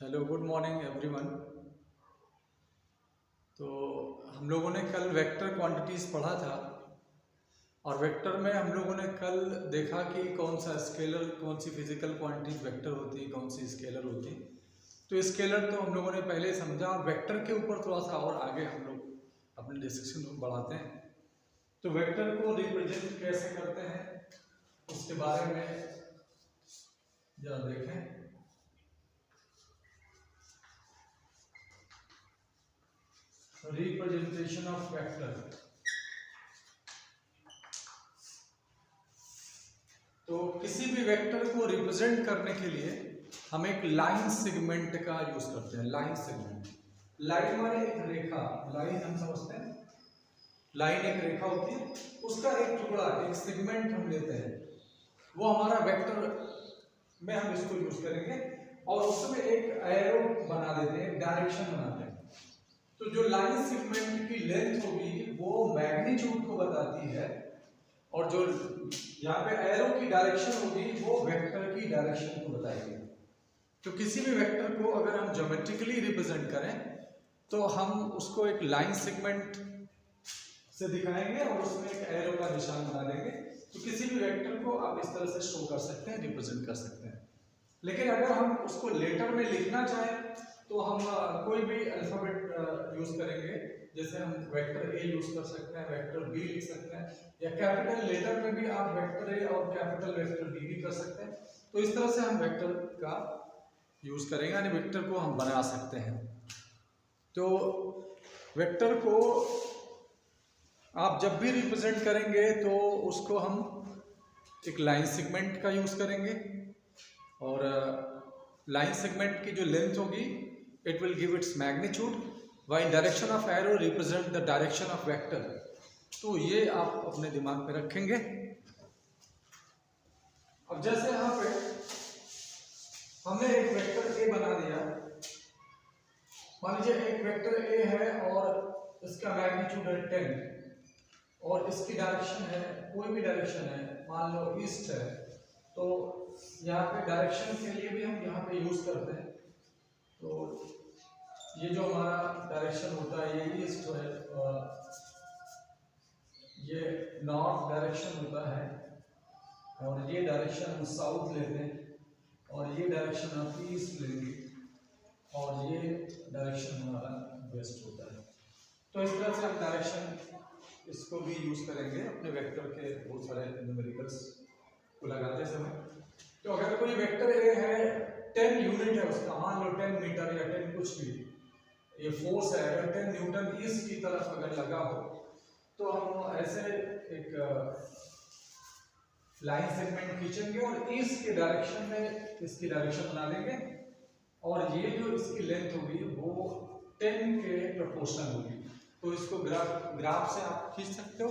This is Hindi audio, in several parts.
Hello, good morning everyone. तो हम लोगों ने कल वेक्टर क्वांटिटीज़ पढ़ा था और वेक्टर में हम लोगों ने कल देखा कि कौन सा स्केलर, कौन सी फिजिकल क्वांटिटीज वेक्टर होती है, कौन सी स्केलर होती है। तो स्केलर तो हम लोगों ने पहले ही समझा और वेक्टर के ऊपर थोड़ा सा और आगे हम लोग अपने डिस्कशन बढ़ाते हैं। तो वेक्टर को रिप्रेजेंट कैसे करते हैं उसके बारे में जरा देखें। Representation of vector. तो किसी भी वेक्टर को रिप्रेजेंट करने के लिए हम एक लाइन सेगमेंट का यूज करते हैं। लाइन सेगमेंट, लाइन माने एक रेखा। लाइन हम समझते हैं, लाइन एक रेखा होती है, उसका एक टुकड़ा, एक सेगमेंट हम लेते हैं, वो हमारा वेक्टर में हम इसको यूज करेंगे और उसमें एक एरो बना देते हैं, डायरेक्शन बनाते हैं। तो जो लाइन सेगमेंट की लेंथ होगी वो मैग्नीट्यूड को बताती है और जो यहाँ पे एरो की डायरेक्शन होगी वो वेक्टर की डायरेक्शन को बताएगी। तो किसी भी वेक्टर को अगर हम ज्योमेट्रिकली रिप्रेजेंट करें तो हम उसको एक लाइन सेगमेंट से दिखाएंगे और उसमें एक एरो का निशान बना देंगे। तो किसी भी वेक्टर को आप इस तरह से शो कर सकते हैं, रिप्रेजेंट कर सकते हैं। लेकिन अगर हम उसको लेटर में लिखना चाहें तो हम कोई भी अल्फाबेट यूज करेंगे। जैसे हम वेक्टर ए यूज कर सकते हैं, वेक्टर बी लिख सकते हैं, या कैपिटल लेटर में भी आप वेक्टर ए और कैपिटल वेक्टर बी भी कर सकते हैं। तो इस तरह से हम वेक्टर का यूज करेंगे, यानी वेक्टर को हम बना सकते हैं। तो वेक्टर को आप जब भी रिप्रेजेंट करेंगे तो उसको हम एक लाइन सेगमेंट का यूज करेंगे और लाइन सेगमेंट की जो लेंथ होगी it will give its magnitude, while direction of arrow represent the direction of vector. तो ये आप अपने दिमाग में रखेंगे। अब जैसे यहाँ पे हमने एक वेक्टर ए बना दिया, मान लीजिए एक वेक्टर ए है और इसका मैग्नीट्यूड है 10 और इसकी डायरेक्शन है, कोई भी डायरेक्शन है, मान लो ईस्ट है, तो यहाँ पे डायरेक्शन के लिए भी हम यहाँ पे यूज करते हैं। तो ये जो हमारा डायरेक्शन होता है ये ईस्ट है, ये नॉर्थ डायरेक्शन होता है और ये डायरेक्शन हम साउथ लेते हैं और ये डायरेक्शन आप ईस्ट लेंगे और ये डायरेक्शन हमारा वेस्ट होता है। तो इस तरह से हम डायरेक्शन इसको भी यूज करेंगे अपने वेक्टर के बहुत सारे न्यूमेरिकल्स को लगाते समय। तो अगर कोई वेक्टर ए है, 10 यूनिट है उसका, मान लो 10 मीटर या 10 कुछ भी, ये फोर्स है, अगर 10 न्यूटन ईस्ट की तरफ अगर लगा हो तो हम ऐसे एक लाइन सेगमेंट खींचेंगे और ईस्ट के डायरेक्शन में इसकी डायरेक्शन बना देंगे और ये जो इसकी लेंथ होगी वो 10 के प्रोपोर्शनल होगी। तो इसको ग्राफ से आप खींच सकते हो,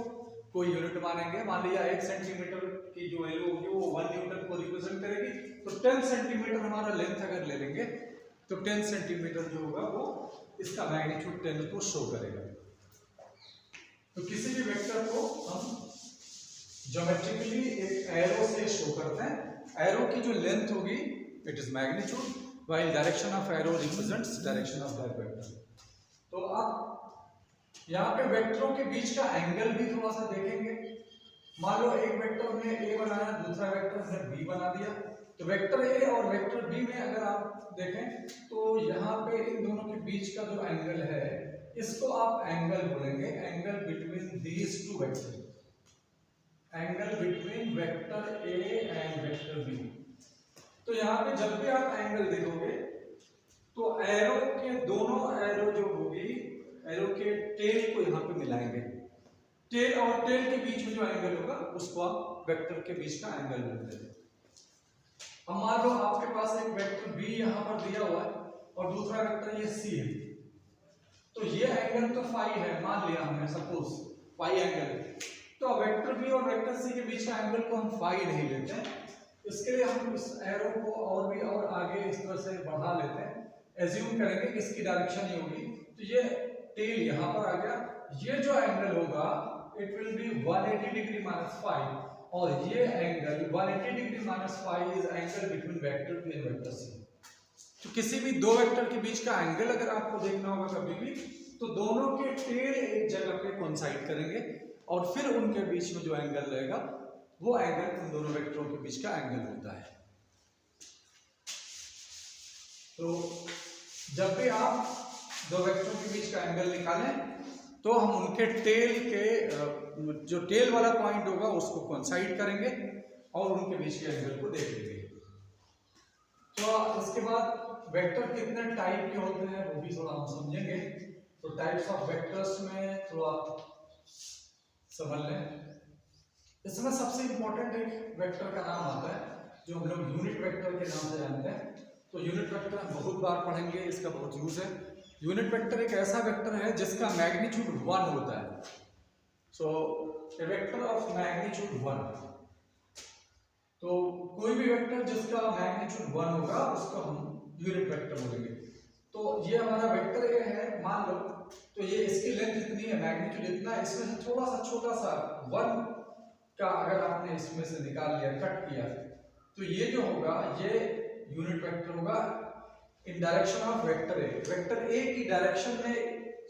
कोई यूनिट मानेंगे, मान लीजिए 1 सेंटीमीटर की जो वैल्यू होगी वो 1 न्यूटन को रिप्रेजेंट करेगी। तो 10 सेंटीमीटर हमारा लेंथ अगर ले लेंगे तो 10 सेंटीमीटर जो होगा वो इसका मैग्नीट्यूड 10 को शो करेगा। तो किसी भी वेक्टर को हम ज्योमेट्रिकली एक एरो से शो करते हैं। एरो की जो लेंथ होगी it is magnitude, while direction of arrow represents direction of that vector. तो आप यहाँ पे वेक्टरों के बीच का एंगल भी थोड़ा सा देखेंगे। मान लो एक वेक्टर हमने ए बनाया, दूसरा वेक्टर हमने बी बना दिया। तो वेक्टर ए और वेक्टर बी में अगर आप देखें तो यहाँ पे इन दोनों के बीच का जो एंगल है इसको आप एंगल बोलेंगे, angle between these two vector, angle between vector A and vector B. तो यहाँ पे जब भी आप एंगल देखोगे तो एरो के दोनों एरो जो होगी, एरो के टेल को यहाँ पे मिलाएंगे। टेल और टेल के बीच में जो एंगल होगा उसको आप वेक्टर के बीच का एंगल बोलते हैं। अब मान लो आपके पास एक वेक्टर बी यहाँ पर दिया हुआ है और दूसरा वेक्टर ये सी है, तो ये एंगल तो फाई है, मान लिया हमने सपोज फाई एंगल। तो वेक्टर बी और वेक्टर सी के बीच का एंगल को हम फाई नहीं लेते हैं, इसके लिए हम इस एरो को और भी और आगे इस तरह से बढ़ा लेते हैं। एज्यूम करेंगे कि इसकी डायरेक्शन ये होगी, तो ये टेल यहाँ पर आ गया, ये जो एंगल होगा it will be 180 degree minus phi और ये angle 180 degree minus phi is angle between vector B and vector C. तो किसी भी दो वेक्टर के बीच का एंगल अगर आपको देखना होगा कभी भी, तो दोनों के टेल एक जगह पे कोइंसाइड करेंगे और फिर उनके बीच में जो एंगल रहेगा वो एंगल उन दोनों वेक्टरों के बीच का एंगल होता है। तो जब भी आप दो वेक्टरों के बीच का एंगल निकालें तो हम उनके टेल के जो टेल वाला पॉइंट होगा उसको कोइंसाइड करेंगे और उनके बीच के एंगल को देख लेंगे। तो इसके बाद वेक्टर कितने टाइप के होते हैं वो भी थोड़ा हम समझेंगे। तो टाइप्स ऑफ वेक्टर्स में थोड़ा समझ लें। इसमें सबसे इंपॉर्टेंट एक वेक्टर का नाम आता है जो हम लोग यूनिट वेक्टर के नाम से जानते हैं। तो यूनिट वेक्टर हम बहुत बार पढ़ेंगे, इसका बहुत यूज है। यूनिट वेक्टर एक ऐसा वेक्टर है जिसका मैग्नीट्यूड 1 होता है। सो ए वेक्टर ऑफ मैग्नीट्यूड 1, तो कोई भी वेक्टर जिसका मैग्नीट्यूड 1 होगा उसको हम यूनिट वेक्टर बोलेंगे। तो ये हमारा वेक्टर ए है, मान लो, तो ये इसकी लेंथ इतनी है, मैग्नीट्यूड इतना है, इसमें से थोड़ा सा छोटा सा 1 का अगर आपने इसमें से निकाल लिया, कट किया, तो ये जो होगा ये यूनिट वेक्टर होगा इन direction of vector A. Vector A की डायरेक्शन में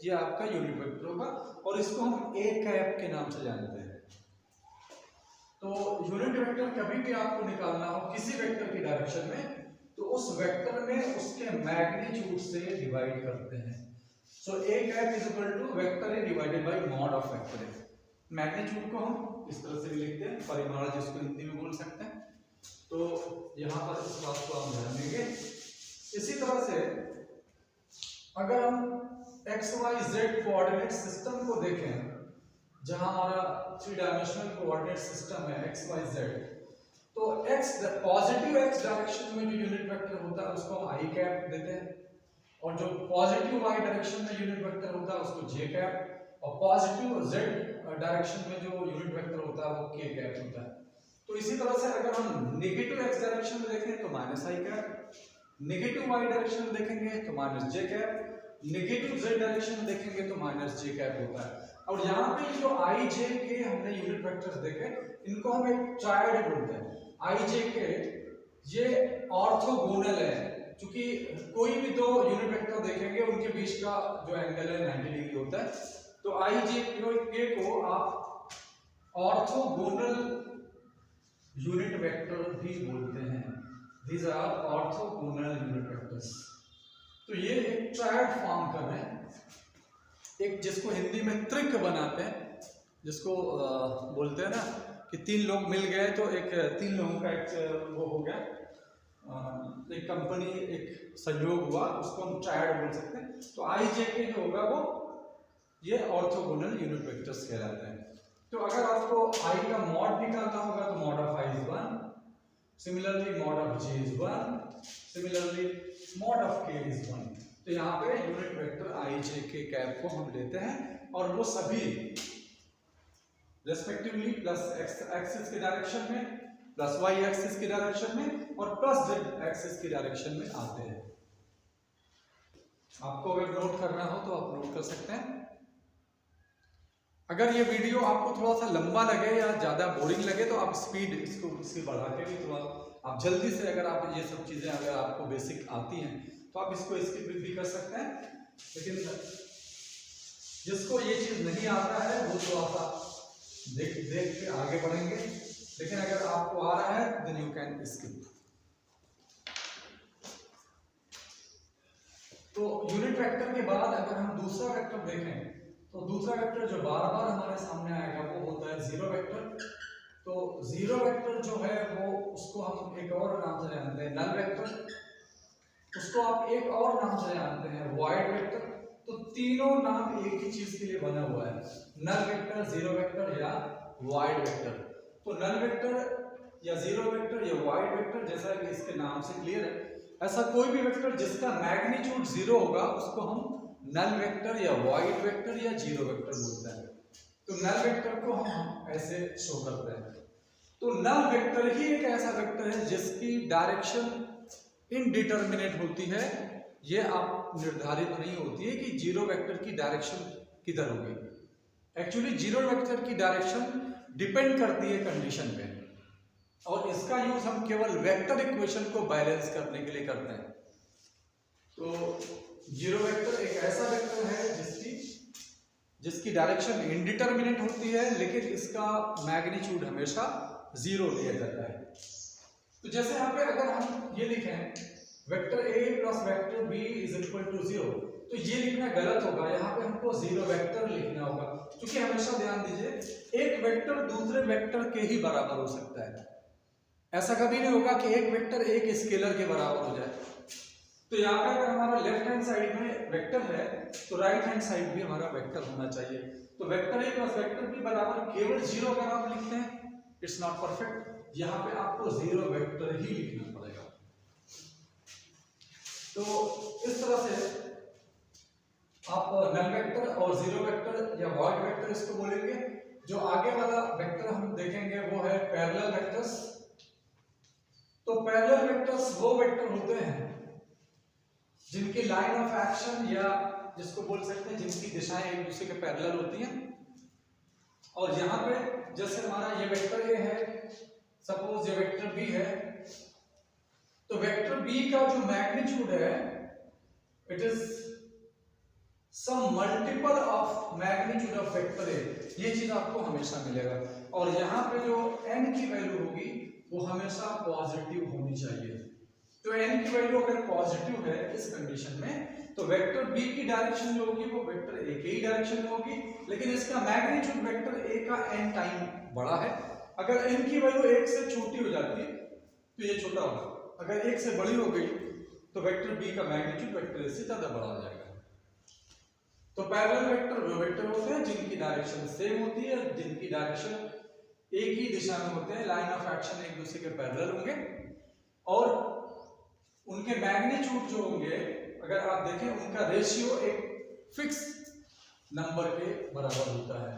ये आपका यूनिट वेक्टर होगा और इसको हम ए कैप के नाम से जानते हैं। तो यूनिट वेक्टर कभी भी आपको निकालना हो किसी वेक्टर की डायरेक्शन में, तो उस वेक्टर में उसके मैग्नीट्यूड से डिवाइड करते हैं। So A cap is equal to vector A divided by mod of vector A. Magnitude को हम इस तरह से भी लिखते हैं, परिमाण जिसको हिंदी में बोल सकते हैं। तो यहां पर इस बात को हम ध्यान देंगे। इसी तरह से अगर हम X Y Z coordinate system को देखें, जहां हमारा 3 डायमेंशनल कोऑर्डिनेट सिस्टम है एक्स वाई जेड, तो एक्स पॉजिटिव एक्स डायरेक्शन में जो यूनिट वेक्टर होता है उसको हम आई कैप देते हैं, और जो पॉजिटिव वाई डायरेक्शन में यूनिट वेक्टर होता है उसको जे कैप, और पॉजिटिव जेड डायरेक्शन में जो यूनिट वेक्टर होता है वो के कैप होता है। तो इसी तरह से अगर हम नेगेटिव एक्स डायरेक्शन में देखें तो माइनस आई कैप, नेगेटिव वाई डायरेक्शन में देखेंगे तो माइनस जे कैप, नेगेटिव जेड डायरेक्शन में देखेंगे तो माइनस जे कैप होता है। और यहाँ पे जो आई जे के हमने यूनिट वेक्टर्स देखे, इनको हम एक ट्रायड बोलते हैं। आई जे के ये ऑर्थोगोनल है, क्योंकि कोई भी दो यूनिट वेक्टर देखेंगे उनके बीच का जो एंगल है 90 डिग्री होता है। तो आई जे के को आप ऑर्थोगोनल यूनिट वेक्टर भी बोलते हैं। These are orthogonal unit vectors। तो ये एक ट्रायड फॉर्म कर रहे हैं, एक जिसको हिंदी में त्रिक बनाते हैं, जिसको बोलते हैं ना कि 3 लोग मिल गए तो एक 3 लोगों का एक वो हो गया, एक कंपनी, एक सहयोग हुआ, उसको हम ट्रायड बोल सकते हैं। तो आई जे के जो होगा वो ये ऑर्थोगोनल यूनिट वेक्टर्स कहलाते हैं। तो अगर आपको आई का मॉड निकालना होगा तो mod of I is 1, similarly mod of j is 1, similarly mod of k is 1। तो यहाँ पे unit vector i j k cap को हम लेते हैं और वो सभी रेस्पेक्टिवली प्लस x एक्सिस की डायरेक्शन में, प्लस y एक्सिस की डायरेक्शन में और प्लस z एक्सिस की डायरेक्शन में आते हैं। आपको अगर नोट करना हो तो आप नोट कर सकते हैं। अगर ये वीडियो आपको थोड़ा सा लंबा लगे या ज़्यादा बोरिंग लगे तो आप स्पीड इसकी बढ़ा के भी थोड़ा आप जल्दी से, अगर आप ये सब चीज़ें अगर आपको बेसिक आती हैं तो आप इसको स्किप भी कर सकते हैं। लेकिन जिसको ये चीज़ नहीं आता है वो थोड़ा सा देख के आगे बढ़ेंगे, लेकिन अगर आपको आ रहा है देन यू कैन स्किप। तो यूनिट वेक्टर के बाद अगर हम दूसरा वेक्टर देखें तो दूसरा वेक्टर जो बार बार हमारे सामने आएगा वो होता है जीरो वेक्टर। तो जीरो वेक्टर जो है वो उसको हम एक और नाम से जानते हैं नल वेक्टर, उसको आप एक और नाम से जानते हैं वॉइड वेक्टर। तो तीनों नाम एक ही चीज के लिए बना हुआ है, नल वेक्टर, जीरो वेक्टर या वॉइड वेक्टर। तो नल वेक्टर या जीरो वेक्टर या वॉइड वेक्टर, जैसा कि इसके नाम से क्लियर है, ऐसा कोई भी वेक्टर जिसका मैग्नीट्यूड 0 होगा उसको हम नल वेक्टर या वॉइड वेक्टर या जीरो वेक्टर बोलते हैं। तो नल वेक्टर को हम ऐसे शो करते हैं। तो नल वेक्टर ही एक ऐसा वेक्टर है जिसकी डायरेक्शन इनडिटरमिनेट होती है, ये आप निर्धारित नहीं होती है कि जीरो वेक्टर की डायरेक्शन किधर होगी। एक्चुअली जीरो वेक्टर की डायरेक्शन डिपेंड करती है कंडीशन पे, और इसका यूज हम केवल वेक्टर इक्वेशन को बैलेंस करने के लिए करते हैं। तो जीरो वेक्टर एक ऐसा वेक्टर है जिसकी डायरेक्शन इंडिटरमिनेट होती है, लेकिन इसका मैग्नीट्यूड हमेशा जीरो लिया जाता है। तो जैसे यहाँ पे अगर हम ये लिखें vector a plus vector b is equal to 0, तो ये लिखना गलत होगा, यहाँ पे हमको जीरो वेक्टर लिखना होगा, क्योंकि हमेशा ध्यान दीजिए एक वेक्टर दूसरे वेक्टर के ही बराबर हो सकता है। ऐसा कभी नहीं होगा कि एक वेक्टर एक स्केलर के बराबर हो जाए। तो यहाँ पे अगर हमारा लेफ्ट हैंड साइड में वेक्टर है तो राइट हैंड साइड भी हमारा वेक्टर होना चाहिए। तो vector a plus vector b बराबर केवल जीरो अगर आप लिखते हैं इट्स नॉट परफेक्ट, यहाँ पे आपको जीरो वेक्टर ही लिखना पड़ेगा। तो इस तरह से आप नल वेक्टर और जीरो वेक्टर या वॉइड वेक्टर इसको बोलेंगे। जो आगे वाला वेक्टर हम देखेंगे वो है पैरेलल वेक्टर्स। तो पैरेलल वेक्टर्स वो वेक्टर होते हैं जिनकी लाइन ऑफ एक्शन या जिसको बोल सकते हैं जिनकी दिशाएं एक दूसरे के पैरेलल होती हैं। और यहाँ पे जैसे हमारा ये वेक्टर ए है, सपोज ये वेक्टर बी है, तो वेक्टर बी का जो मैग्नीट्यूड है it is some multiple of magnitude of vector A, ये चीज आपको हमेशा मिलेगा। और यहाँ पे जो n की वैल्यू होगी वो हमेशा पॉजिटिव होनी चाहिए। तो n की वैल्यू अगर पॉजिटिव है इस कंडीशन में तो वेक्टर b की डायरेक्शन जो होगी वो वेक्टर a के ही डायरेक्शन में होगी, लेकिन इसका मैग्नीट्यूड वेक्टर a का n टाइम बड़ा है। अगर n की वैल्यू 1 से छोटी हो जाती है तो ये छोटा होगा, अगर 1 से बड़ी हो गई तो वेक्टर b का मैग्नीट्यूड वेक्टर a से ज्यादा बड़ा हो जाएगा। तो पैरेलल वेक्टर वो वेक्टर होते हैं जिनकी डायरेक्शन सेम होती है, जिनकी डायरेक्शन एक ही दिशा में होते हैं, लाइन ऑफ एक्शन एक दूसरे के पैरेलल होंगे और उनके मैग्नीट्यूड जो होंगे अगर आप देखें उनका रेशियो एक फिक्स नंबर के बराबर होता है।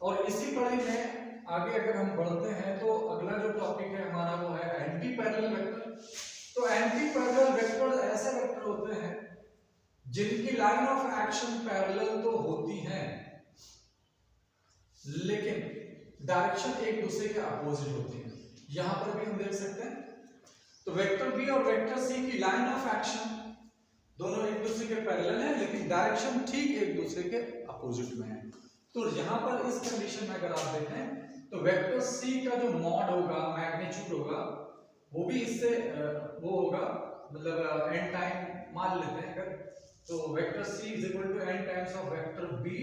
और इसी कड़ी में आगे अगर हम बढ़ते हैं तो अगला जो टॉपिक है हमारा वो है एंटी पैरेलल वेक्टर। तो एंटी पैरेलल वेक्टर ऐसे वेक्टर होते हैं जिनकी लाइन ऑफ एक्शन पैरेलल तो होती है लेकिन डायरेक्शन एक दूसरे के अपोजिट होती है। यहां पर भी हम देख सकते हैं। तो वेक्टर बी और वेक्टर सी की लाइन ऑफ एक्शन दोनों एक दूसरे के पैरेलल है लेकिन डायरेक्शन ठीक एक दूसरे के अपोजिट में है। तो यहां पर इस कंडीशन में अगर आप देखें तो वेक्टर सी का जो मॉड होगा, मैग्नीट्यूड होगा, वो भी इससे वो होगा, मतलब n टाइम मान लेते हैं अगर, तो vector C is equal to n times of vector B,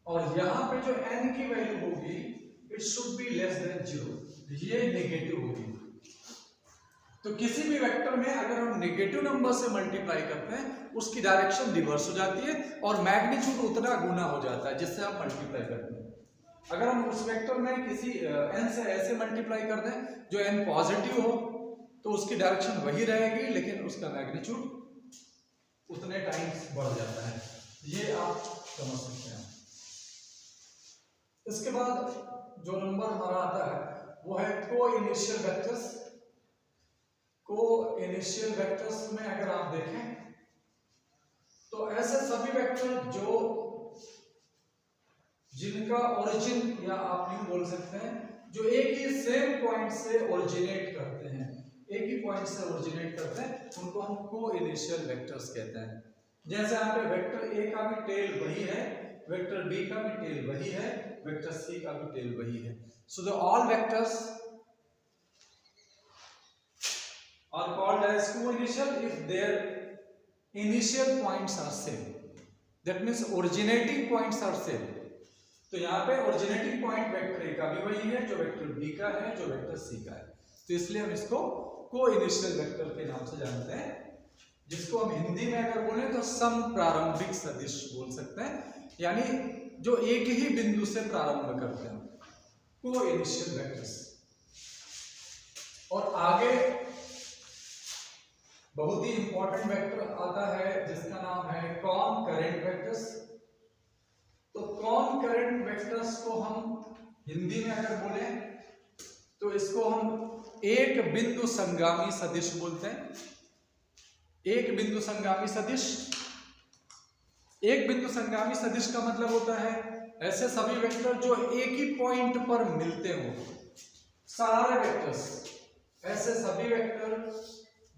और यहां पे जो n की वैल्यू होगी it should be less than 0, ये नेगेटिव होगी। तो किसी भी वेक्टर में अगर हम नेगेटिव नंबर से मल्टीप्लाई करते हैं उसकी डायरेक्शन रिवर्स हो जाती है और मैग्नीट्यूड उतना गुना हो जाता है जिससे आप मल्टीप्लाई करते हैं। अगर हम उस वेक्टर में किसी n से ऐसे मल्टीप्लाई कर दें जो n पॉजिटिव हो तो उसकी डायरेक्शन वही रहेगी लेकिन उसका मैग्नीट्यूड उतने टाइम्स बढ़ जाता है, ये आप समझ सकते हैं। इसके बाद जो नंबर हमारा आता है वो है को इनिशियल वेक्टर्स। को इनिशियल वेक्टर्स में अगर आप देखें तो ऐसे सभी वेक्टर जो जिनका ओरिजिन या आप यूं बोल सकते हैं जो एक ही सेम पॉइंट से ओरिजिनेट करते हैं, एक ही पॉइंट से ओरिजिनेट करते हैं, उनको हम को इनिशियल वेक्टर्स कहते हैं। जैसे यहाँ पे वेक्टर ए का भी टेल वही है, वेक्टर बी का भी टेल वही है, वेक्टर सी का भी टेल वही है। So the all vectors are called as co-initial if their initial points are same, that means originating points are same। तो यहाँ पे originating point वेक्टर ए का भी वही है जो वेक्टर बी का है जो वेक्टर सी का है, तो इसलिए हम इसको को-इनिशियल वेक्टर के नाम से जानते हैं, जिसको हम हिंदी में अगर बोले तो सम प्रारंभिक सदिश बोल सकते हैं, यानी जो एक ही बिंदु से प्रारंभ करते हैं, को-इनिशियल वेक्टर्स। और आगे बहुत ही इंपॉर्टेंट वेक्टर आता है जिसका नाम है कॉनकरेंट वेक्टर्स। तो कॉनकरेंट वेक्टर्स को हम हिंदी में अगर बोले तो इसको हम एक बिंदु संगामी सदिश बोलते हैं। एक बिंदु संगामी सदिश, एक बिंदु संगामी सदिश का मतलब होता है ऐसे सभी वेक्टर जो एक ही पॉइंट पर मिलते हो, सारे वेक्टर्स, ऐसे सभी वेक्टर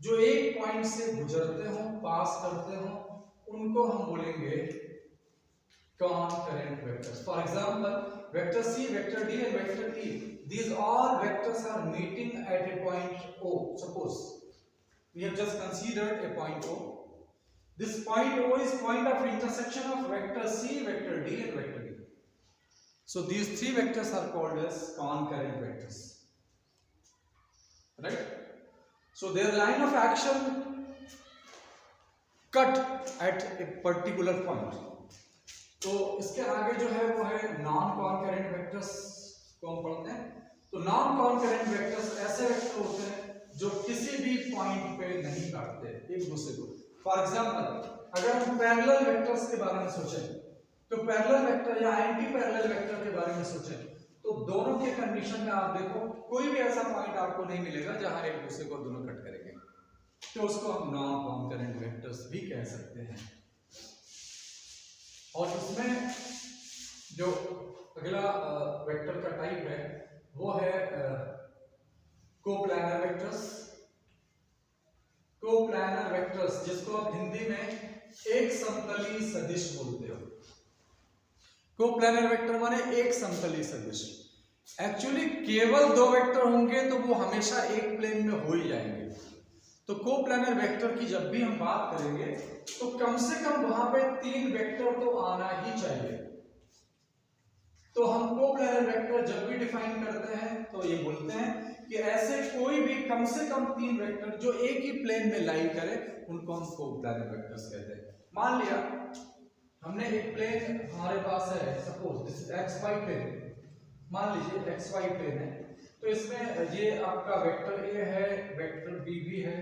जो एक पॉइंट से गुजरते हो, पास करते हो उनको हम बोलेंगे concurrent vectors. For example, vector C, vector D and vector E, these all vectors are meeting at a point O. Suppose we have just considered a point O. This point O is point of intersection of vector C, vector D and vector E. So these three vectors are called as concurrent vectors, right? So their line of action cut at a particular point. तो इसके आगे जो है वो है नॉन कॉन्करेंट वेक्टर्स को हम पढ़ते हैं। तो नॉन कॉन्करेंट वेक्टर्स ऐसे वेक्टर होते हैं जो किसी भी पॉइंट पे नहीं काटते एक दूसरे को। फॉर एग्जांपल अगर हम पैरेलल वेक्टर्स के बारे में सोचें तो पैरेलल वेक्टर या एंटी पैरेलल वेक्टर के बारे में सोचें तो दोनों के कंडीशन में आप देखो कोई भी ऐसा पॉइंट आपको नहीं मिलेगा जहां एक दूसरे को दोनों कट करेंगे, तो उसको हम नॉन कॉन्करेंट वेक्टर्स भी कह सकते हैं। और इसमें जो अगला वेक्टर का टाइप है वो है कोप्लानर वेक्टर्स। कोप्लानर वेक्टर्स जिसको आप हिंदी में एक समतली सदिश बोलते हो। कोप्लानर वेक्टर माने एक समतली सदिश। एक्चुअली केवल दो वेक्टर होंगे तो वो हमेशा एक प्लेन में हो ही जाएंगे। तो कोप्लानर वेक्टर की जब भी हम बात करेंगे तो कम से कम वहां पे तीन वेक्टर तो आना ही चाहिए। तो हम कोप्लानर वेक्टर जब भी डिफाइन करते हैं तो ये बोलते हैं कि ऐसे कोई भी कम से कम तीन वेक्टर जो एक ही प्लेन में लाई करे उनको हम कोप्लानर वेक्टर्स कहते हैं। मान लिया हमने एक प्लेन हमारे पास है, suppose this is X Y plane, मान लीजिए एक्स वाई प्लेन है। तो इसमें ये आपका वेक्टर ए है, वेक्टर बी भी है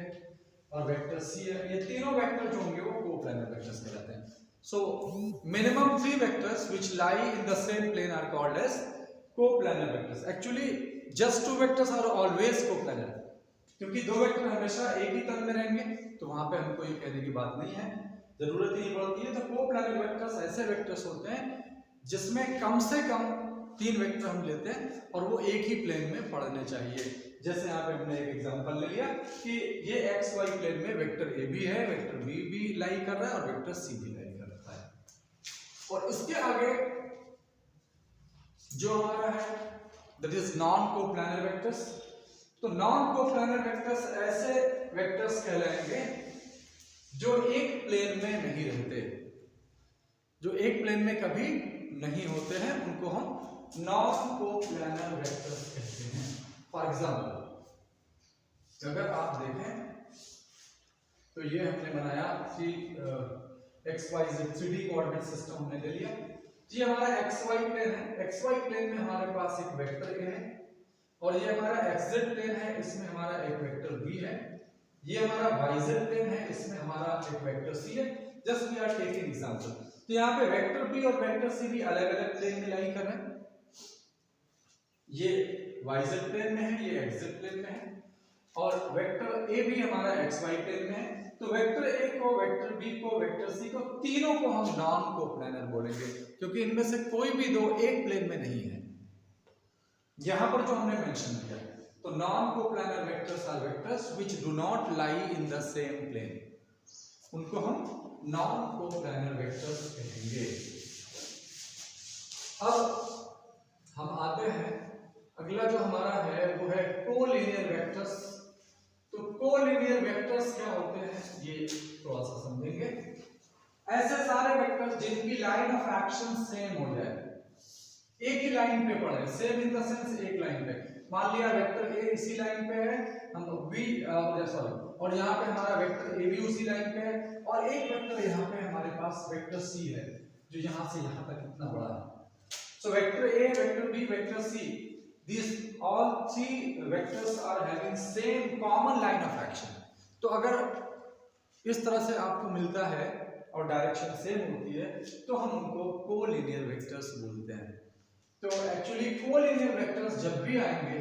और वेक्टर सी है। ये तीनों वेक्टर जो होंगे वो कोप्लानर वेक्टर्स कहलाते हैं। So minimum three vectors which lie in the same plane are called as coplanar vectors. Actually just two vectors are always coplanar, क्योंकि दो वेक्टर हमेशा एक ही तल में रहेंगे तो वहां पे हमको ये कहने की बात नहीं है, जरूरत ही नहीं पड़ती है। तो कोप्लानर वेक्टर्स ऐसे वेक्टर्स होते हैं जिसमें कम से कम तीन वेक्टर हम लेते हैं और वो एक ही प्लेन में पड़ने चाहिए। जैसे यहाँ पे हमने एक एग्जांपल ले लिया कि ये एक्स वाई प्लेन में वेक्टर ए भी है, वेक्टर बी भी लाई कर रहा है और वेक्टर सी भी लाई कर रहा है। और इसके आगे जो हमारा है that is non coplanar vectors. तो नॉन कोप्लानर वेक्टर्स ऐसे वेक्टर्स कहलाएंगे जो एक प्लेन में नहीं रहते, जो एक प्लेन में कभी नहीं होते हैं, उनको हम नॉन कोप्लानर वेक्टर्स कहते हैं। फॉर एग्जाम्पल अगर आप देखें तो ये हमने बनाया कि X Y Z 3D coordinate system हमने ले लिया। ये हमारा एक्स वाई प्लेन है। एक्स वाई प्लेन में हमारे पास एक वेक्टर ए है और ये हमारा एक्स जेड प्लेन है, इसमें हमारा एक वेक्टर बी है। ये हमारा वाई जेड प्लेन है, इसमें हमारा एक वेक्टर सी है। Just we are taking example. तो यहाँ पे वेक्टर बी और वेक्टर सी भी अलग अलग प्लेन में लाई कर रहे हैं। ये वाई जेड प्लेन में है, ये एक्स जेड प्लेन में है और वेक्टर ए भी हमारा एक्स वाई प्लेन में है। तो वेक्टर ए को, वेक्टर बी को, वेक्टर सी को, तीनों को हम नॉन कोप्लानर बोलेंगे क्योंकि इनमें से कोई भी दो एक प्लेन में नहीं है। यहां पर जो हमने मेंशन किया, तो non coplanar vectors are vectors which do not lie in the same plane, उनको हम नॉन कोप्लानर वेक्टर्स कहेंगे। अब हम आते हैं, अगला जो हमारा है वो है कोलिनियर वेक्टर्स। तो कोलिनियर वेक्टर्स क्या होते हैं ये थोड़ा सा समझेंगे। ऐसे सारे वेक्टर्स जिनकी लाइन ऑफ एक्शन सेम हो जाए, एक ही लाइन पे पड़े, सेम इन द सेंस एक लाइन पे। मान लिया वेक्टर ए इसी लाइन पे है, हम बी सॉरी, और यहाँ पे हमारा वेक्टर ए भी उसी लाइन पे है और एक वेक्टर यहाँ पे हमारे पास वेक्टर सी है जो यहाँ से यहाँ तक इतना बड़ा है। So vector A, vector B, vector C, these all three vectors are having same common line of action। तो अगर इस तरह से आपको मिलता है और डायरेक्शन सेम होती है तो हम उनको कोलिनियर वेक्टर्स बोलते हैं। तो एक्चुअली कोलिनियर वेक्टर्स जब भी आएंगे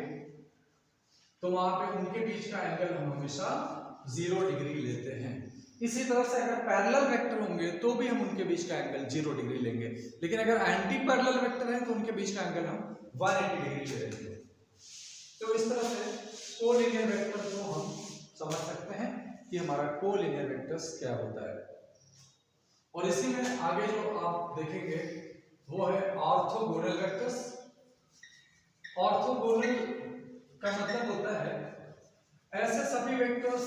तो वहां पे उनके बीच का एंगल हम हमेशा 0 डिग्री लेते हैं। इसी तरह से अगर पैरेलल वेक्टर होंगे तो भी हम उनके बीच का एंगल 0 डिग्री लेंगे, लेकिन अगर एंटी पैरेलल वेक्टर है तो उनके बीच का एंगल हम 180 डिग्री ले लेंगे। तो इस तरह से कोलिनियर वेक्टर को हम समझ सकते हैं। कि हमारा कोलिनियर वेक्टर्स क्या होता है। और इसी में आगे जो आप देखेंगे वो है ऑर्थोगोनल वेक्टर्स। ऑर्थोगोनल का मतलब होता है ऐसे सभी वेक्टर्स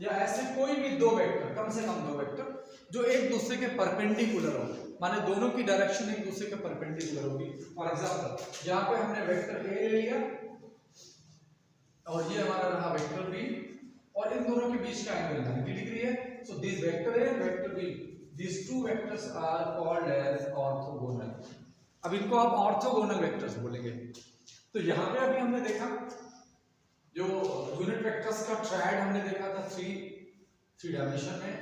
या ऐसे कोई भी दो वेक्टर, कम से कम दो वेक्टर जो एक दूसरे के परपेंडिकुलर हो, माने दोनों की डायरेक्शन एक दूसरे के परपेंडिकुलर होगी। फॉर एग्जांपल यहाँ पे हमने वेक्टर ए ले लिया और ये हमारा रहा वेक्टर बी, और इन दोनों के बीच का एंगल 90 डिग्री है। So this vector A and vector B, these two vectors are called as orthogonal। अब इनको आप ऑर्थोगोनल वेक्टर्स बोलेंगे। तो यहाँ पे अभी हमने देखा जो यूनिट वेक्टर्स का ट्रायड हमने देखा था थ्री डायमेंशन में,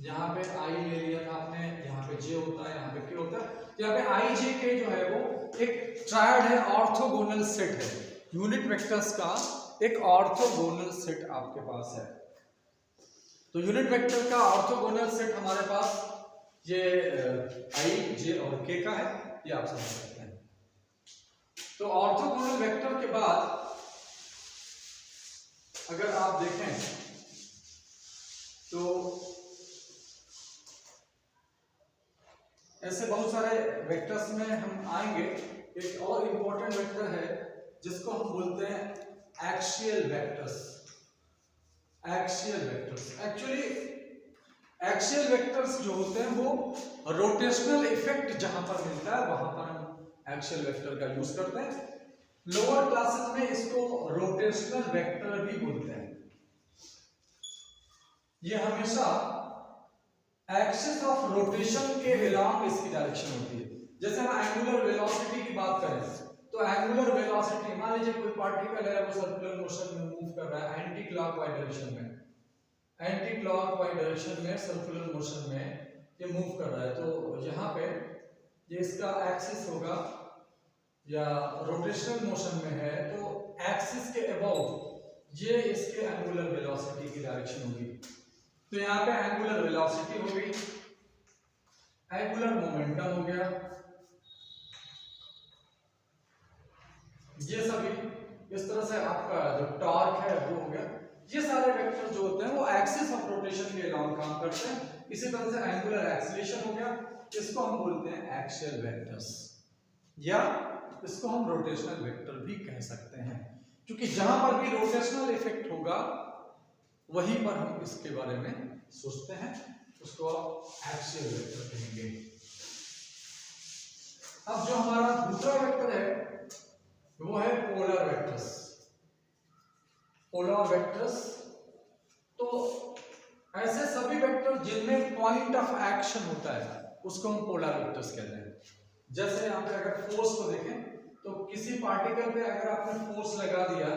यहाँ पे आई ले लिया था आपने, यहाँ पे जे होता है, यहाँ पे के होता है। यहाँ पे आई जे के जो है वो एक ट्रायड है, ऑर्थोगोनल सेट है। यूनिट वेक्टर्स का एक ऑर्थोगोनल सेट आपके पास है। तो यूनिट वेक्टर का ऑर्थोगोनल सेट हमारे पास ये आई जे और के का है, ये आप समझ सकते हैं। तो ऑर्थोगोनल वेक्टर के बाद अगर आप देखें तो ऐसे बहुत सारे वेक्टर्स में हम आएंगे। एक और इंपॉर्टेंट वेक्टर है जिसको हम बोलते हैं axial vectors. Axial vectors, actually axial vectors जो होते हैं वो रोटेशनल इफेक्ट जहां पर मिलता है वहां पर हम एक्सियल वेक्टर का यूज करते हैं। लोअर क्लासेस में इसको रोटेशनल वेक्टर भी बोलते हैं। ये हमेशा एक्सिस ऑफ रोटेशन के अलोंग इसकी डायरेक्शन होती है। जैसे हम एंगुलर वेलोसिटी की बात करें तो एंगुलर वेलोसिटी, मान लीजिए कोई पार्टिकल है वो सर्कुलर मोशन में मूव कर रहा है एंटी क्लॉकवाइज डायरेक्शन में, एंटी क्लॉकवाइज डायरेक्शन में सर्कुलर मोशन में ये मूव कर रहा है। तो यहाँ पे ये इसका एक्सिस होगा या रोटेशनल मोशन में है तो एक्सिस के अबाउट ये इसके एंगुलर वेलोसिटी की डायरेक्शन होगी। तो यहाँ पे एंगुलर वेलोसिटी हो गई, एंगुलर मोमेंटम हो गया, ये सभी इस तरह से आपका जो टॉर्क है वो हो गया। ये सारे वेक्टर जो होते हैं वो एक्सिस ऑफ रोटेशन के अलावा काम करते हैं। इसी तरह से एंगुलर एक्सीलरेशन हो गया, इसको हम बोलते हैं एक्सियल वेक्टर्स, या इसको हम रोटेशनल वेक्टर भी कह सकते हैं, क्योंकि जहां पर भी रोटेशनल इफेक्ट होगा वहीं पर हम इसके बारे में सोचते हैं, उसको आप एक्सियल वेक्टर कहेंगे। अब जो हमारा दूसरा वेक्टर है वो है पोलर वेक्टर्स। पोलर वेक्टर्स तो ऐसे सभी वेक्टर जिनमें पॉइंट ऑफ एक्शन होता है उसको हम पोलर वेक्टर्स कहते हैं। जैसे यहाँ पे अगर फोर्स को देखें तो किसी पार्टिकल पे अगर आपने फोर्स लगा दिया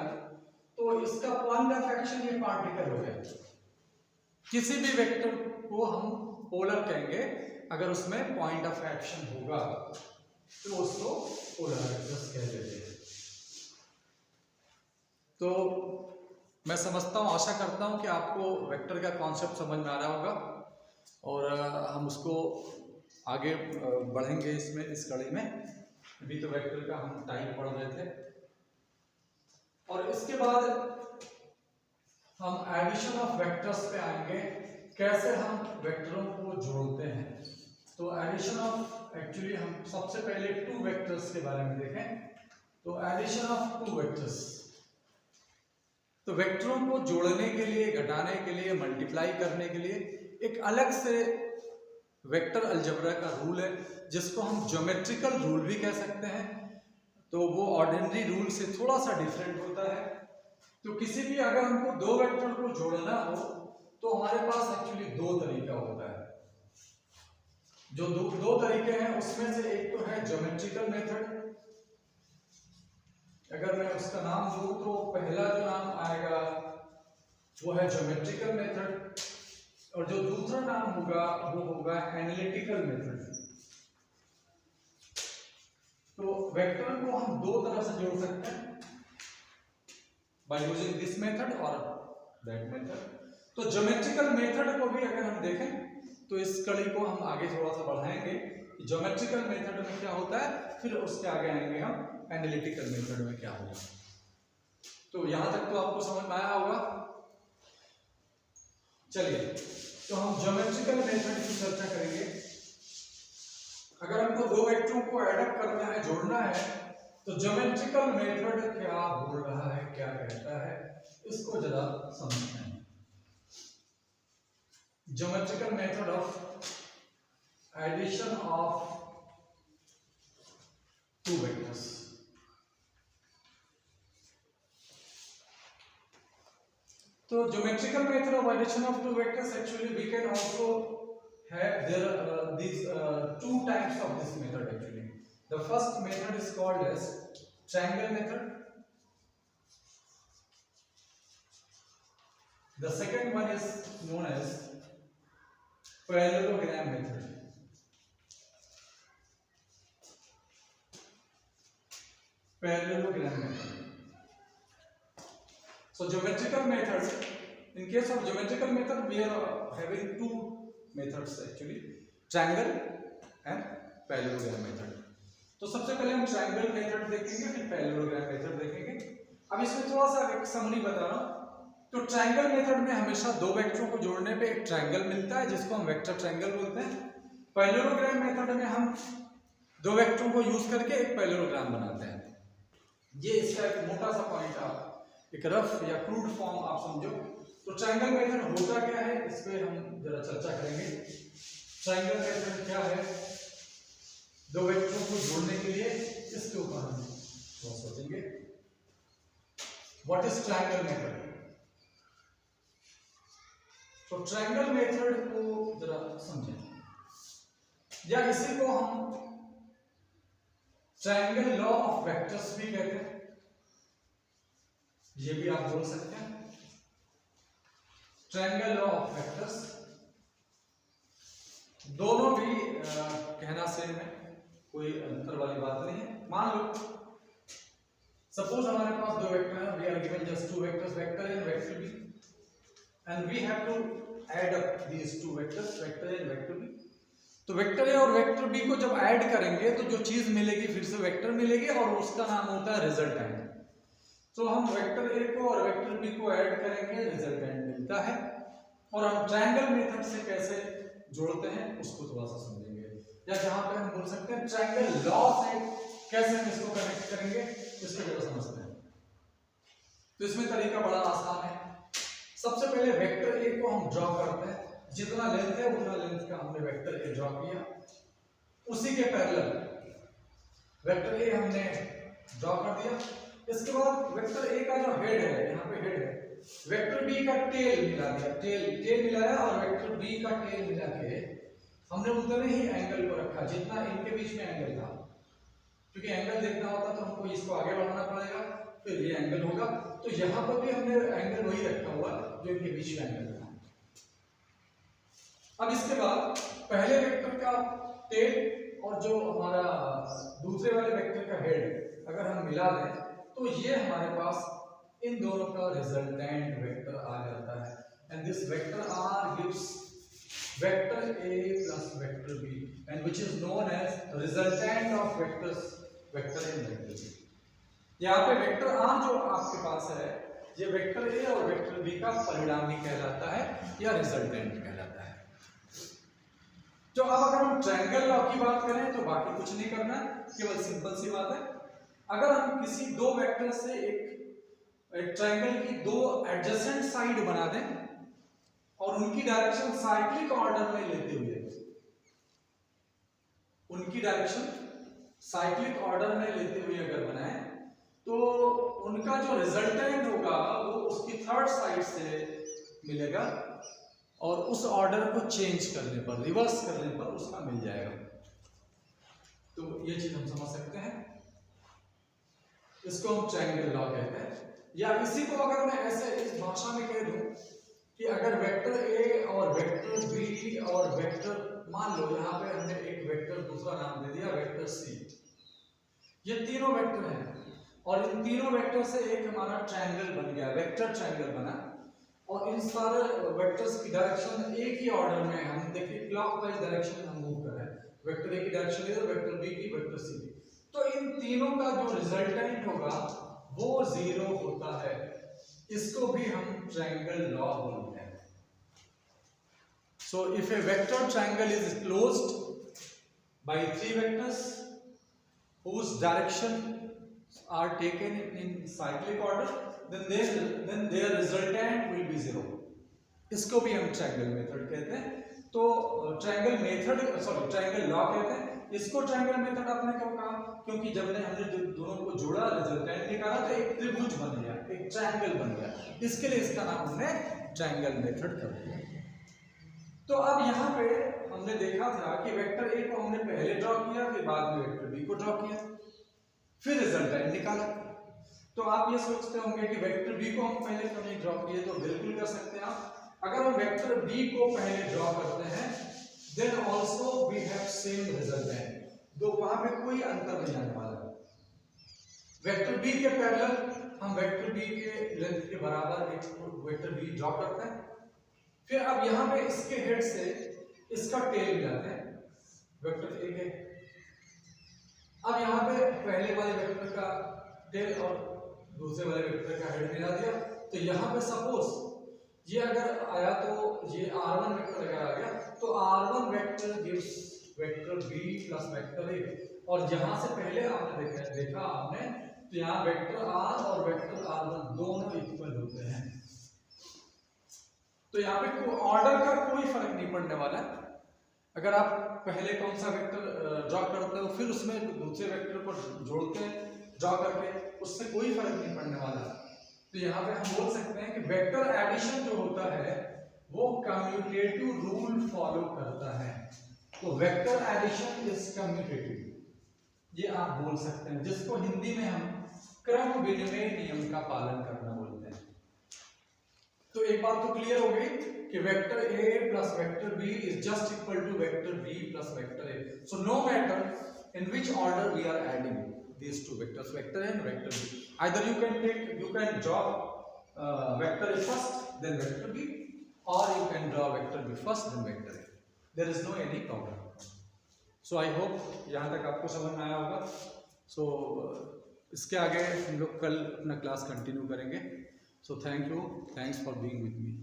तो इसका पॉइंट ऑफ एक्शन ये पार्टिकल हो गया। किसी भी वेक्टर को हम पोलर कहेंगे अगर उसमें पॉइंट ऑफ एक्शन होगा तो उसको पोलर वेक्टर्स कह देते हैं। तो मैं समझता हूँ, आशा करता हूँ कि आपको वेक्टर का कॉन्सेप्ट समझ में आ रहा होगा और हम उसको आगे बढ़ेंगे इसमें, इस कड़ी में। अभी तो वेक्टर का हम टाइप पढ़ रहे थे और इसके बाद हम एडिशन ऑफ वेक्टर्स पे आएंगे, कैसे हम वेक्टरों को जोड़ते हैं। तो एडिशन ऑफ, एक्चुअली हम सबसे पहले टू वेक्टर्स के बारे में देखें। तो एडिशन ऑफ टू वेक्टर्स, तो वेक्टरों को जोड़ने के लिए, घटाने के लिए, मल्टीप्लाई करने के लिए एक अलग से वेक्टर अलजेब्रा का रूल है जिसको हम ज्योमेट्रिकल रूल भी कह सकते हैं। तो वो ऑर्डिनरी रूल से थोड़ा सा डिफरेंट होता है। तो किसी भी अगर हमको दो वेक्टर को जोड़ना हो तो हमारे पास एक्चुअली दो तरीका होता है। जो दो तरीके हैं उसमें से एक तो है ज्योमेट्रिकल मेथड। अगर मैं उसका नाम दूं तो पहला जो नाम आएगा वो है ज्योमेट्रिकल मेथड और जो दूसरा नाम होगा वो होगा एनालिटिकल मेथड। तो वेक्टर को हम दो तरह से जोड़ सकते हैं, बाय यूजिंग दिस मेथड और दैट मेथड। तो ज्योमेट्रिकल मेथड को भी अगर हम देखें तो इस कड़ी को हम आगे थोड़ा सा बढ़ाएंगे, ज्योमेट्रिकल मेथड में क्या होता है, फिर उसके आगे आएंगे हम एनालिटिकल मेथड में क्या होगा। तो यहां तक तो आपको समझ में आया होगा। चलिए तो हम ज्योमेट्रिकल मेथड की चर्चा करेंगे। अगर हमको दो वेक्टरों को एडअप करना है, जोड़ना है, तो ज्योमेट्रिकल मेथड क्या बोल रहा है, क्या कहता है, इसको जरा समझते हैं। Geometrical method of addition of two vectors. तो geometrical method of addition of two vectors, actually we can also have these two types of this method actually. The first method is called as triangle method. The second one is known as parallelogram method. Parallelogram method. So geometrical method, in case of geometrical method we are having two methods actually, triangle and parallelogram method. तो सबसे पहले हम ट्रायंगल मेथड देखेंगे, फिर पैरेललोग्राम मेथड देखेंगे। अब इसमें थोड़ा सा एक समरी बता रहा हूँ। तो ट्रायंगल मेथड में हमेशा दो वेक्टरों को जोड़ने पे एक ट्रायंगल मिलता है जिसको हम वेक्टर ट्रायंगल बोलते हैं। पैरेललोग्राम मेथड में हम दो वेक्टरों को यूज करके एक पैरेललोग्राम बनाते हैं। ये इसका एक मोटा सा पॉइंट है, एक रफ या क्रूड फॉर्म आप समझो। तो ट्रायंगल मेथड होता क्या है, इस पे हम जरा चर्चा करेंगे। ट्रायंगल मेथड क्या है, दो वेक्टरों को जोड़ने के लिए इसके ऊपर हम सोचेंगे। What is triangle method? तो ट्रायंगल मेथड को जरा समझें, या इसी को हम ट्रायंगल लॉ ऑफ वेक्टर्स भी कहते हैं, ये भी आप बोल सकते हैं। ट्रायंगल लॉ ऑफ वेक्टर्स, दोनों भी कहना सेम है, कोई अंतर वाली बात नहीं है। मान लो सपोज हमारे पास दो वेक्टर हैं, we are given just two vectors, vector A and vector B, and we have to add up these two vectors, vector A and vector B. तो वेक्टर ए और वेक्टर बी को जब ऐड करेंगे तो जो चीज मिलेगी फिर से वेक्टर मिलेगी और उसका नाम होता है रिजल्टेंट। तो हम वेक्टर ए को और वेक्टर बी को ऐड करेंगे, रिजल्टेंट मिलता है। और हम ट्रायंगल मेथड से कैसे जोड़ते हैं उसको थोड़ा सा समझेंगे, या जहां पे हम बोल सकते हैं ट्रायंगल लॉ से कैसे हम इसको कनेक्ट करेंगे, इसको जरा समझते हैं। तो इसमें तरीका बड़ा आसान है। सबसे पहले वेक्टर ए को हम ड्रॉ करते हैं, जितना लेंथ है उतना लेंथ का हमने वेक्टर ए ड्रॉ किया, उसी के पैरेलल वेक्टर ए हमने ड्रॉ कर दिया। इसके बाद वेक्टर ए का जो हेड है, यहाँ पे हेड है, वेक्टर बी का टेल मिला दिया, टेल मिलाया और वेक्टर बी का टेल मिला के हमने उतने ही एंगल को रखा जितना इनके बीच में एंगल था, क्योंकि एंगल देखना होता तो हमको इसको आगे बढ़ाना पड़ेगा, फिर ये एंगल होगा। तो यहाँ पर भी हमने एंगल वही रखा हुआ जो इनके बीच में एंगल था। अब इसके बाद पहले वेक्टर का टेल और जो हमारा दूसरे वाले वेक्टर का हेड अगर हम मिला दें तो ये हमारे पास इन दोनों का रिजल्टेंट वेक्टर आ जाता है, and this vector R gives vector A plus vector B, and which is known as resultant of vectors vector A and vector B. यहाँ पे वेक्टर आर जो आपके पास है, ये वेक्टर ए और वेक्टर बी का परिणामी कहलाता है या रिजल्टेंट कहलाता है। तो अब अगर हम ट्रायंगल लॉ की बात करें तो बाकी कुछ नहीं करना, केवल सिंपल सी बात है। अगर हम किसी दो वेक्टर से एक ट्रायंगल की दो एडजेसेंट साइड बना दें और उनकी डायरेक्शन साइक्लिक ऑर्डर में लेते हुए, उनकी डायरेक्शन साइक्लिक ऑर्डर में लेते हुए अगर बनाए तो उनका जो रिजल्टेंट होगा वो उसकी थर्ड साइड से मिलेगा और उस ऑर्डर को चेंज करने पर, रिवर्स करने पर उसका मिल जाएगा। तो ये चीज हम समझ सकते हैं, इसको हम ट्रायंगल लॉ कहते हैं। या इसी को अगर मैं ऐसे इस भाषा में कह दूं कि अगर वेक्टर ए और वेक्टर बी और वेक्टर, मान लो यहाँ पे हमने एक वेक्टर दूसरा नाम दे दिया वेक्टर सी, ये तीनों वेक्टर हैं और इन तीनों वेक्टर से एक हमारा ट्रायंगल बन गया, वेक्टर ट्रायंगल बना, और इन सारे वेक्टर्स की डायरेक्शन एक ही ऑर्डर में, हम देखिए क्लॉकवाइज डायरेक्शन में हम मूव कर रहे हैं, वेक्टर ए की डायरेक्शन इधर, वेक्टर बी की, वेक्टर सी की। तो इन तीनों का जो रिजल्टेंट होगा वो जीरो होता है, इसको भी हम ट्रायंगल लॉ बोलते हैं। So if a vector triangle is closed by 3 vectors whose directions are taken in cyclic order, then their resultant will be 0. इसको भी हम ट्रायंगल मेथड कहते हैं। तो ट्रायंगल मेथड ट्रायंगल लॉ कहते हैं इसको। ट्रायंगल मेथड आपने क्यों कहा? क्योंकि जब हमने दोनों को जोड़ा, रिजल्टेंट निकाला तो एक त्रिभुज बन गया, एक ट्रायंगल बन गया। इसके लिए इसका नाम हमने ट्रायंगल मेथड कर दिया। तो अब यहाँ पे हमने देखा था कि वेक्टर ए को हमने पहले ड्रॉ किया, फिर बाद में वेक्टर बी को ड्रॉ किया, फिर रिजल्टेंट निकाला। तो आप ये सोचते होंगे कि वेक्टर बी को हम पहले क्यों नहीं ड्रॉ किए? तो बिल्कुल कर सकते हैं आप। अगर हम वेक्टर बी को पहले ड्रॉ करते हैं then also we have same resultant, तो वहां पे कोई अंतर नहीं आने वाला। वेक्टर बी के पैरेलल हम वेक्टर बी के लेंथ के बराबर एक वेक्टर बी ड्रॉ करते हैं। फिर अब यहाँ पे इसके हेड से इसका टेल मिलाते हैं वेक्टर ए के। अब यहाँ पे पहले वाले वेक्टर का टेल और दूसरे वाले वेक्टर का हेड मिला दिया, तो यहाँ पे सपोज ये अगर आया तो ये r1 वेक्टर अगर आ गया तो r1 vector gives vector b plus vector a। और यहाँ से पहले आपने देखा आपने तो यहाँ वेक्टर r और वेक्टर r1 दोनों इक्वल होते हैं। तो यहाँ पे ऑर्डर का कोई फर्क नहीं पड़ने वाला। अगर आप पहले कौन सा वेक्टर ड्रॉ करते हो फिर उसमें दूसरे वेक्टर को जोड़ते हैं ड्रॉ करके, उससे कोई फर्क नहीं पड़ने वाला। तो यहाँ पे हम बोल सकते हैं कि वेक्टर एडिशन जो होता है वो कम्यूटेटिव रूल फॉलो करता है। तो वेक्टर एडिशन इज कम्यूटेटिव, ये आप बोल सकते हैं, जिसको हिंदी में हम क्रम विनिमय नियम का पालन करना बोलते हैं। तो एक बात तो क्लियर हो गई कि vector a plus vector b is just equal to vector b plus vector a। So no matter in which order we are adding these two vectors, vector a and vector b. Either you can draw vector a first then vector b, or you can draw vector b first then vector a. There is no any problem. So I hope यहाँ तक आपको समझ में आया होगा। So इसके आगे हम लोग कल अपना क्लास कंटिन्यू करेंगे। So thanks for being with me.